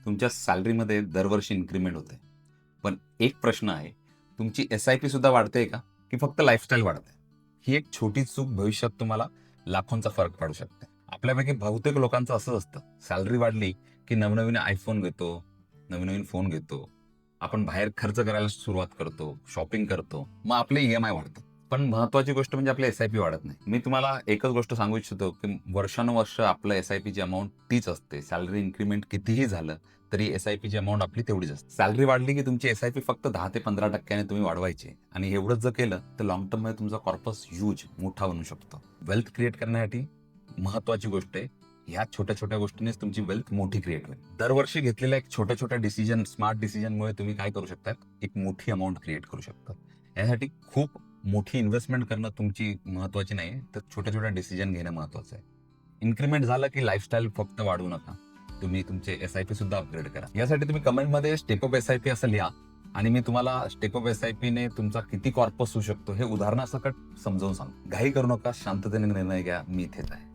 तुमच्या सॅलरीमध्ये दरवर्षी इन्क्रिमेंट होते. पण एक प्रश्न आहे, तुमची एस-आय-पी सुद्धा वाढते का? की फक्त लाईफस्टाईल वाढते? ही एक छोटी चूक भविष्यात तुम्हाला लाखोंचा फरक पाडू शकते. आपल्यापैकी बहुतेक लोकांचं असंच असतं, सॅलरी वाढली की नवनवीन आयफोन घेतो, नवीन-नवीन फोन घेतो. आपण बाहेर खर्च करायला सुरुवात करतो, शॉपिंग करतो. मग आपले ई-एम-आय वाढतात. पण महत्त्वाची गोष्ट म्हणजे आपली एस-आय-पी वाढत नाही. मी तुम्हाला एकच गोष्ट सांगू इच्छितो, की वर्षानुवर्ष आपलं एस-आय-पीची अमाउंट तीच असते. सॅलरी इन्क्रिमेंट कितीही झालं, तरी एस-आय-पीची अमाउंट आपली तेवढीच असते. सॅलरी वाढली की तुमची एस-आय-पी फक्त 10 ते 15% तुम्ही वाढवायची आणि एवढंच जर केलं, तर लाँग टर्ममध्ये तुमचा कॉर्पस ह्यूज मोठा बनू शकतो. वेल्थ क्रिएट करण्यासाठी महत्त्वाची गोष्ट आहे, ह्या छोट्या-छोट्या गोष्टींनीच तुमची वेल्थ मोठी क्रिएट होईल. दरवर्षी घेतलेल्या एक छोट्या-छोट्या डिसिजन, स्मार्ट डिसिजनमुळे तुम्ही काय करू शकता, एक मोठी अमाउंट क्रिएट करू शकता. यासाठी खूप मोठी इन्व्हेस्टमेंट करणं तुमची महत्त्वाची नाही, तर छोट्या-छोट्या डिसिजन घेणं महत्त्वाचं आहे. इन्क्रिमेंट झालं की लाईफस्टाईल फक्त वाढवू नका. तुम्ही तुमचे एस-आय-पी सुद्धा अपग्रेड करा. यासाठी तुम्ही कमेंटमध्ये स्टेप अप एस-आय-पी असं लिहा आणि मी तुम्हाला स्टेप अप एस-आय-पीने तुमचा किती कॉर्पस होऊ शकतो हे उदाहरणासकट समजावून सांगतो. घाई करू नका, शांततेने निर्णय घ्या. मी इथेच आहे.